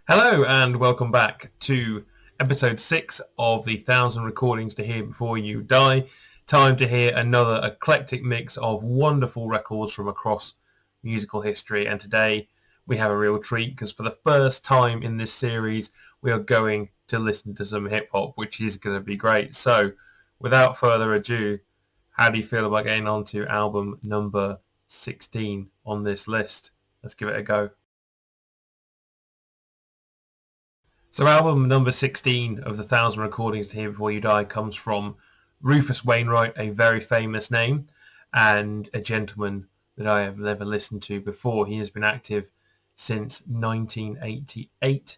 Hello and welcome back to episode 6 of the 1,000 Recordings to Hear Before You Die. Time to hear another eclectic mix of wonderful records from across musical history. And today we have a real treat because for the first time in this series we are going to listen to some hip-hop, which is going to be great. So without further ado, how do you feel about getting on to album number 16 on this list? Let's give it a go. So album number 16 of the 1,000 Recordings to Hear Before You Die comes from Rufus Wainwright, a very famous name and a gentleman that I have never listened to before. He has been active since 1988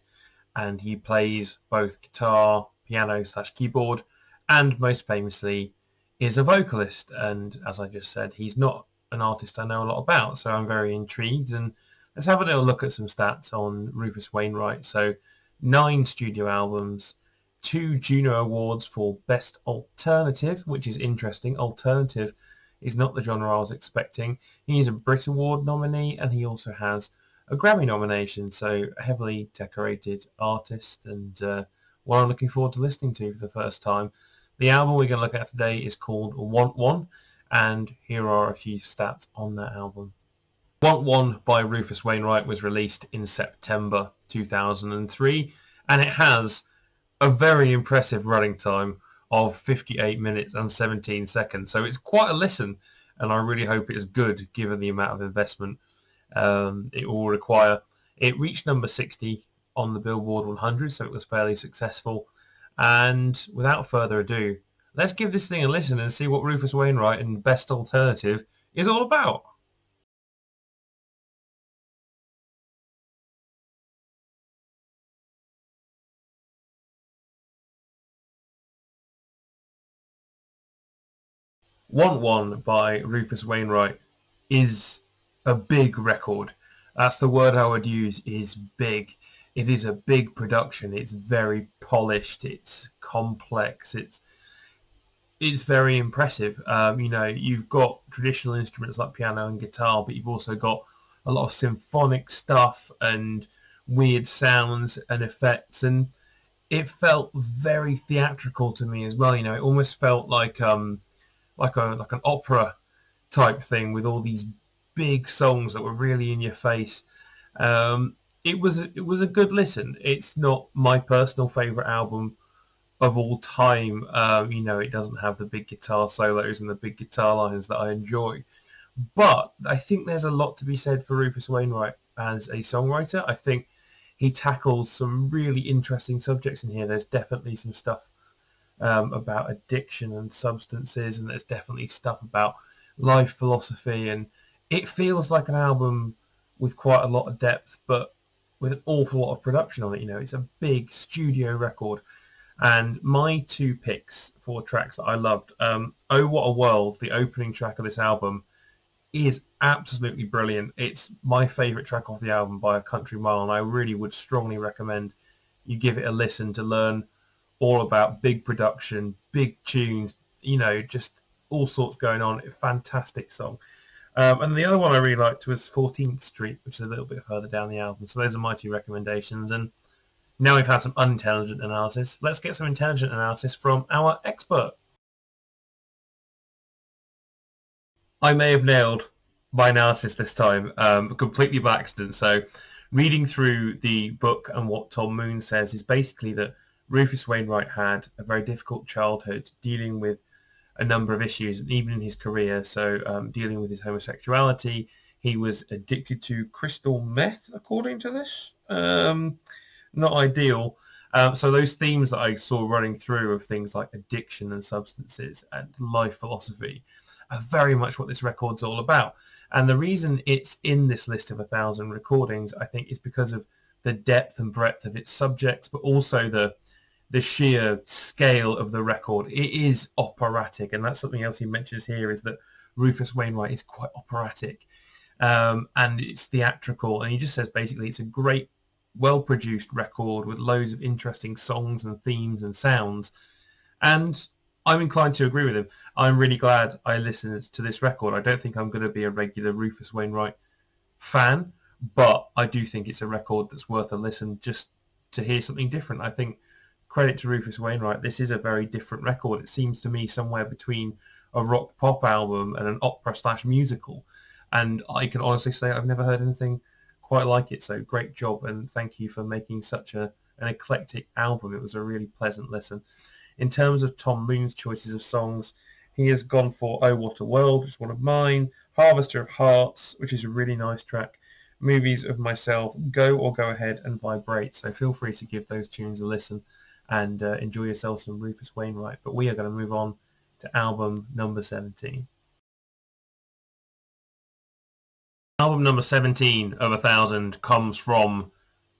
and he plays both guitar, piano / keyboard, and most famously is a vocalist. And as I just said, he's not an artist I know a lot about, so I'm very intrigued. And let's have a little look at some stats on Rufus Wainwright. So 9 studio albums, 2 Juno Awards for Best Alternative, which is interesting. Alternative is not the genre I was expecting. He is a Brit Award nominee and he also has a Grammy nomination, so a heavily decorated artist and one I'm looking forward to listening to for the first time. The album we're going to look at today is called Want One, and here are a few stats on that album. Want One by Rufus Wainwright was released in September 2003 and it has a very impressive running time of 58 minutes and 17 seconds. So it's quite a listen and I really hope it is good given the amount of investment it will require. It reached number 60 on the Billboard 100, so it was fairly successful. And without further ado, let's give this thing a listen and see what Rufus Wainwright and Best Alternative is all about. Want One by Rufus Wainwright is a big record. That's the word I would use, is big. It is a big production. It's very polished. It's complex. It's very impressive. You've got traditional instruments like piano and guitar, but you've also got a lot of symphonic stuff and weird sounds and effects, and it felt very theatrical to me as well. It almost felt like an opera type thing with all these big songs that were really in your face. It was a good listen. It's not my personal favorite album of all time. It doesn't have the big guitar solos and the big guitar lines that I enjoy. But I think there's a lot to be said for Rufus Wainwright as a songwriter. I think he tackles some really interesting subjects in here. There's definitely some stuff about addiction and substances, and there's definitely stuff about life philosophy, and it feels like an album with quite a lot of depth but with an awful lot of production on it. It's a big studio record. And my 2 picks for tracks that I loved, Oh What a World, the opening track of this album, is absolutely brilliant. It's my favourite track off the album by a country mile, and I really would strongly recommend you give it a listen to learn all about big production, big tunes, just all sorts going on. A fantastic song. And the other one I really liked was 14th Street, which is a little bit further down the album. So those are my 2 recommendations. And now we've had some unintelligent analysis, let's get some intelligent analysis from our expert. I may have nailed my analysis this time, completely by accident. So reading through the book and what Tom Moon says is basically that Rufus Wainwright had a very difficult childhood dealing with a number of issues, even in his career. So dealing with his homosexuality, he was addicted to crystal meth, according to this. Not ideal. So those themes that I saw running through of things like addiction and substances and life philosophy are very much what this record's all about. And the reason it's in this list of 1,000 recordings, I think, is because of the depth and breadth of its subjects, but also the sheer scale of the record. It is operatic, and that's something else he mentions here, is that Rufus Wainwright is quite operatic, and it's theatrical, and he just says basically it's a great, well-produced record with loads of interesting songs and themes and sounds, and I'm inclined to agree with him. I'm really glad I listened to this record. I don't think I'm going to be a regular Rufus Wainwright fan, but I do think it's a record that's worth a listen just to hear something different. I think credit to Rufus Wainwright, this is a very different record. It seems to me somewhere between a rock pop album and an opera slash musical. And I can honestly say I've never heard anything quite like it. So great job, and thank you for making such an eclectic album. It was a really pleasant listen. In terms of Tom Moon's choices of songs, he has gone for Oh What a World, which is one of mine, Harvester of Hearts, which is a really nice track, Movies of Myself, Go or Go Ahead, and Vibrate. So feel free to give those tunes a listen and enjoy yourself some Rufus Wainwright. But we are going to move on to album number 17. Album number 17 of 1,000 comes from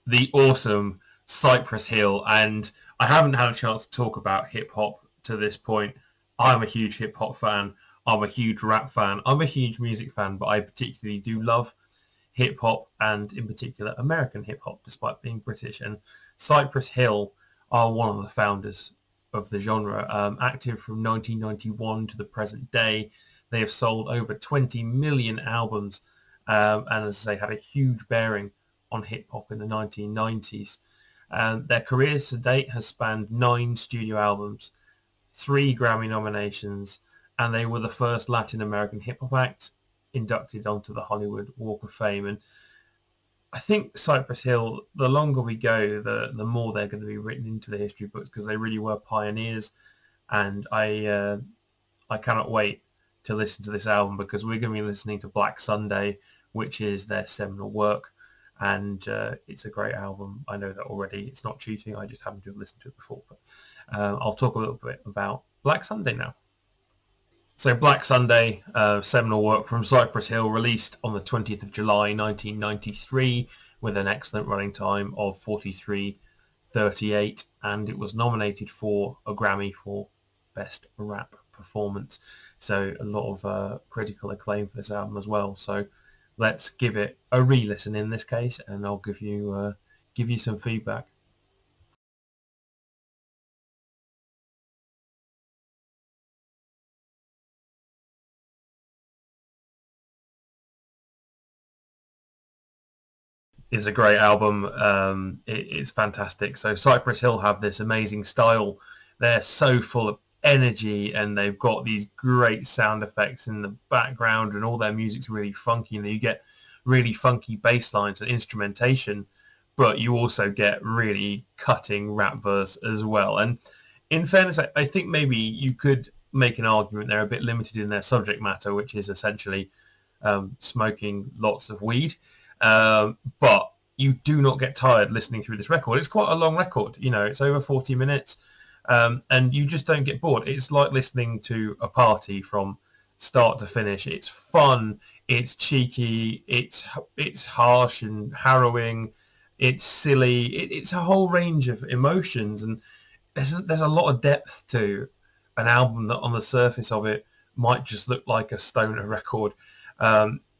the awesome Cypress Hill, and I haven't had a chance to talk about hip-hop to this point. I'm a huge hip-hop fan. I'm a huge rap fan. I'm a huge music fan, but I particularly do love hip-hop, and in particular American hip-hop, despite being British. And Cypress Hill are one of the founders of the genre, active from 1991 to the present day. They have sold over 20 million albums, and as I say, had a huge bearing on hip-hop in the 1990s. Their career to date has spanned 9 studio albums, 3 Grammy nominations, and they were the first Latin American hip-hop act inducted onto the Hollywood Walk of Fame. And I think Cypress Hill, the longer we go, the more they're going to be written into the history books, because they really were pioneers. And I cannot wait to listen to this album, because we're going to be listening to Black Sunday, which is their seminal work. And it's a great album. I know that already. It's not cheating. I just happen to have listened to it before. But I'll talk a little bit about Black Sunday now. So Black Sunday, seminal work from Cypress Hill, released on the 20th of July 1993 with an excellent running time of 43:38, and it was nominated for a Grammy for Best Rap Performance. So a lot of critical acclaim for this album as well. So let's give it a re-listen in this case, and I'll give you some feedback. It's a great album. It's fantastic. So Cypress Hill have this amazing style. They're so full of energy, and they've got these great sound effects in the background, and all their music's really funky. And you get really funky bass lines and instrumentation, but you also get really cutting rap verse as well. And in fairness, I think maybe you could make an argument they're a bit limited in their subject matter, which is essentially smoking lots of weed. But you do not get tired listening through this record. It's quite a long record. You know, it's over 40 minutes, and you just don't get bored. It's like listening to a party from start to finish. It's fun. It's cheeky. It's harsh and harrowing. It's silly. It's a whole range of emotions, and there's a lot of depth to an album that on the surface of it might just look like a stoner record.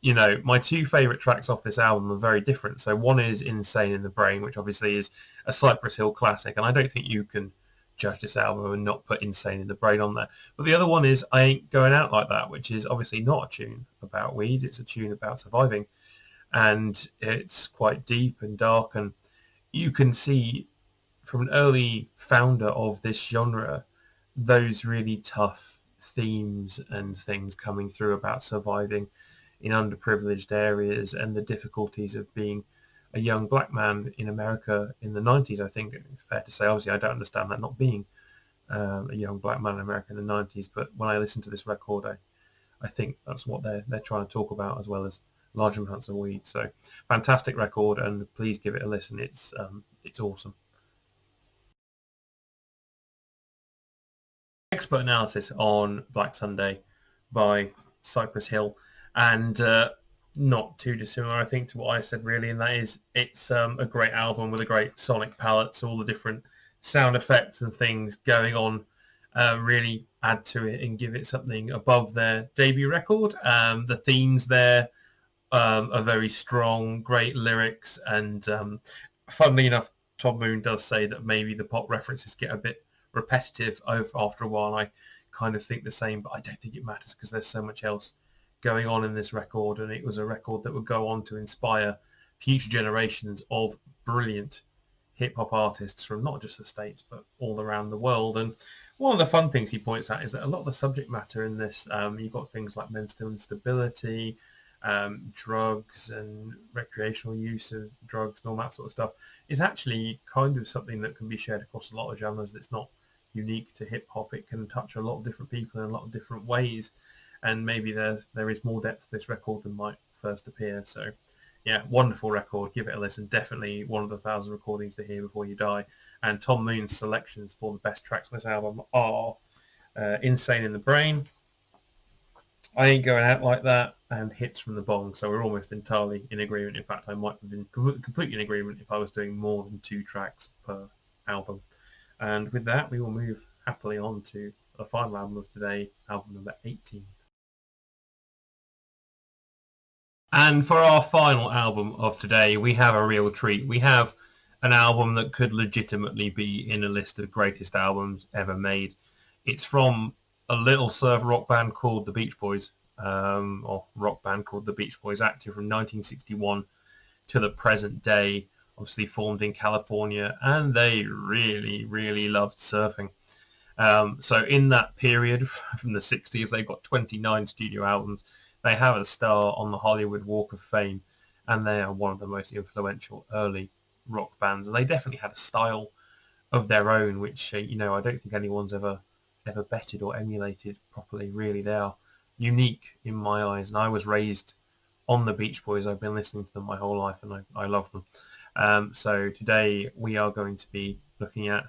You know, my 2 favourite tracks off this album are very different. So one is Insane in the Brain, which obviously is a Cypress Hill classic, and I don't think you can judge this album and not put Insane in the Brain on there. But the other one is I Ain't Going Out Like That, which is obviously not a tune about weed. It's a tune about surviving, and it's quite deep and dark, and you can see from an early founder of this genre those really tough themes and things coming through about surviving in underprivileged areas and the difficulties of being a young black man in America in the 90s. I think it's fair to say, obviously, I don't understand that not being a young black man in America in the 90s, but when I listen to this record, I think that's what they're trying to talk about, as well as large amounts of weed. So fantastic record, and please give it a listen. It's awesome. Expert analysis on Black Sunday by Cypress Hill, and not too dissimilar, I think, to what I said really, and that is it's a great album with a great sonic palette, so all the different sound effects and things going on really add to it and give it something above their debut record. The themes there are very strong, great lyrics, and funnily enough, Tom Moon does say that maybe the pop references get a bit repetitive after a while. I kind of think the same, but I don't think it matters because there's so much else going on in this record, and it was a record that would go on to inspire future generations of brilliant hip-hop artists from not just the States, but all around the world. And one of the fun things he points out is that a lot of the subject matter in this, you've got things like mental instability, drugs and recreational use of drugs and all that sort of stuff, is actually kind of something that can be shared across a lot of genres. That's not unique to hip-hop. It can touch a lot of different people in a lot of different ways, and maybe there is more depth to this record than might first appear. So yeah, wonderful record. Give it a listen. Definitely one of the 1,000 recordings to hear before you die. And Tom Moon's selections for the best tracks on this album are Insane in the Brain, I Ain't Going Out Like That, and Hits from the Bong. So we're almost entirely in agreement. In fact, I might have been completely in agreement if I was doing more than 2 tracks per album. And with that, we will move happily on to the final album of today, album number 18. And for our final album of today, we have a real treat. We have an album that could legitimately be in a list of greatest albums ever made. It's from a little surf rock band called the Beach Boys, or rock band called the Beach Boys, active from 1961 to the present day, obviously formed in California, and they really, really loved surfing. So in that period from the 60s, they got 29 studio albums. They have a star on the Hollywood Walk of Fame, and they are one of the most influential early rock bands. And they definitely had a style of their own, which I don't think anyone's ever bettered or emulated properly. Really, they are unique in my eyes. And I was raised on the Beach Boys. I've been listening to them my whole life, and I love them. So today we are going to be looking at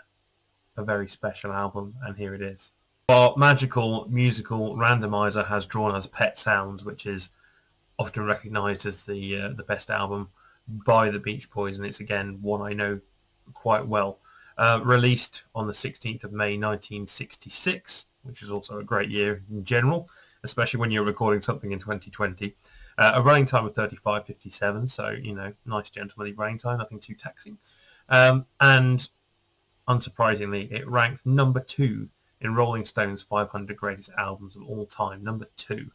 a very special album, and here it is. Our magical musical randomizer has drawn us Pet Sounds, which is often recognised as the best album by the Beach Boys, and it's again one I know quite well. Released on the 16th of May 1966, which is also a great year in general, especially when you're recording something in 2020. A running time of 35:57, so nice gentlemanly running time, nothing too taxing. And unsurprisingly, it ranked number 2 in Rolling Stone's 500 greatest albums of all time, number 2.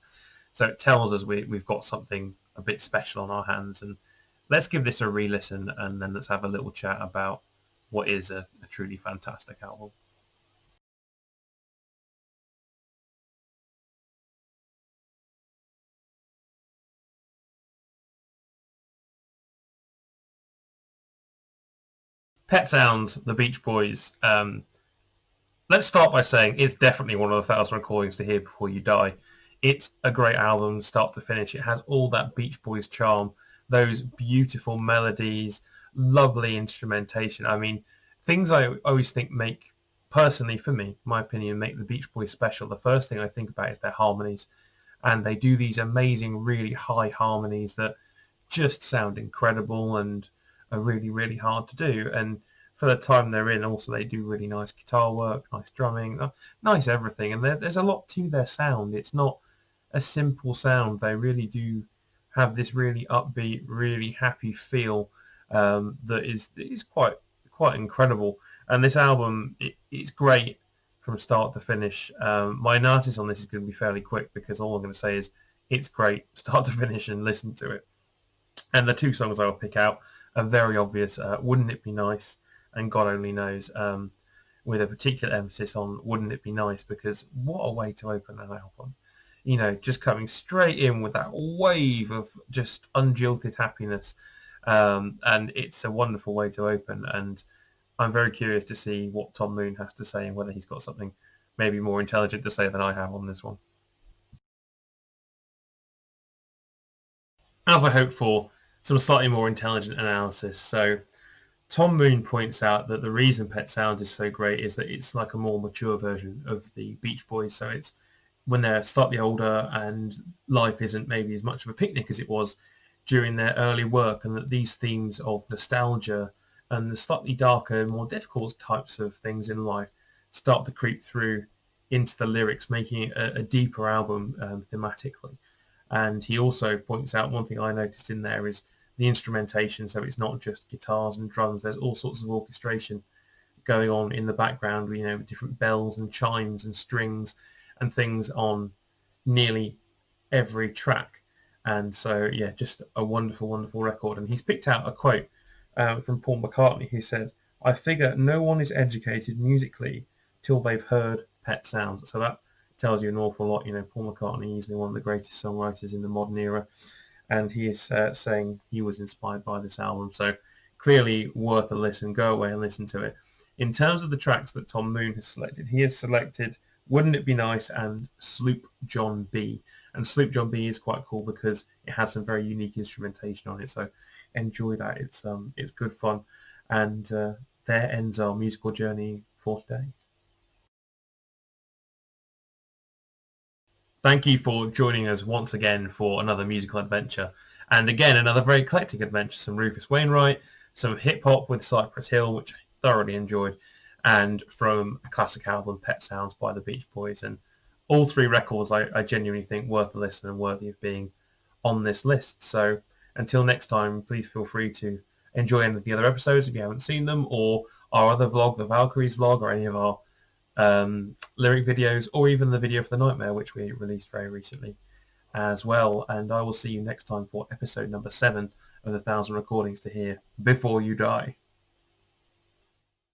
So it tells us we've got something a bit special on our hands. And let's give this a re-listen, and then let's have a little chat about what is a truly fantastic album. Pet Sounds, the Beach Boys. Let's start by saying it's definitely one of the 1,000 recordings to hear before you die. It's a great album, start to finish. It has all that Beach Boys charm, those beautiful melodies, lovely instrumentation. I mean, things I always think make, personally for me, my opinion, make the Beach Boys special. The first thing I think about is their harmonies. And they do these amazing, really high harmonies that just sound incredible and are really, really hard to do. And for the time they're in, also they do really nice guitar work, nice drumming, nice everything. And there's a lot to their sound. It's not a simple sound. They really do have this really upbeat, really happy feel that is quite incredible. And this album, it's great from start to finish. My analysis on this is going to be fairly quick because all I'm going to say is it's great, start to finish, and listen to it. And the 2 songs I'll pick out are very obvious. Wouldn't It Be Nice and God Only Knows, with a particular emphasis on Wouldn't It Be Nice, because what a way to open an album. Just coming straight in with that wave of just unjilted happiness. And it's a wonderful way to open. And I'm very curious to see what Tom Moon has to say and whether he's got something maybe more intelligent to say than I have on this one. As I hoped for, some slightly more intelligent analysis. So Tom Moon points out that the reason Pet Sounds is so great is that it's like a more mature version of the Beach Boys. So it's when they're slightly older and life isn't maybe as much of a picnic as it was during their early work, and that these themes of nostalgia and the slightly darker, more difficult types of things in life start to creep through into the lyrics, making it a deeper album thematically. And he also points out, one thing I noticed in there is the instrumentation. So it's not just guitars and drums. There's all sorts of orchestration going on in the background, with different bells and chimes and strings and things on nearly every track. And so, yeah, just a wonderful, wonderful record. And he's picked out a quote from Paul McCartney, who said, I figure no one is educated musically till they've heard Pet Sounds. So that tells you an awful lot. Paul McCartney, easily one of the greatest songwriters in the modern era, and he is saying he was inspired by this album. So clearly worth a listen. Go away and listen to it. In terms of the tracks that Tom Moon has selected, he has selected Wouldn't It Be Nice and Sloop John B. And Sloop John B is quite cool because it has some very unique instrumentation on it. So enjoy that. It's good fun. And there ends our musical journey for today. Thank you for joining us once again for another musical adventure. And again, another very eclectic adventure. Some Rufus Wainwright, some hip-hop with Cypress Hill, which I thoroughly enjoyed, and from a classic album, Pet Sounds by the Beach Boys. And all three records I genuinely think worth a listen and worthy of being on this list. So until next time, please feel free to enjoy any of the other episodes if you haven't seen them, or our other vlog, the Valkyries vlog, or any of our lyric videos, or even the video for the Nightmare, which we released very recently as well. And I will see you next time for episode number 7 of the 1,000 Recordings to Hear Before You Die.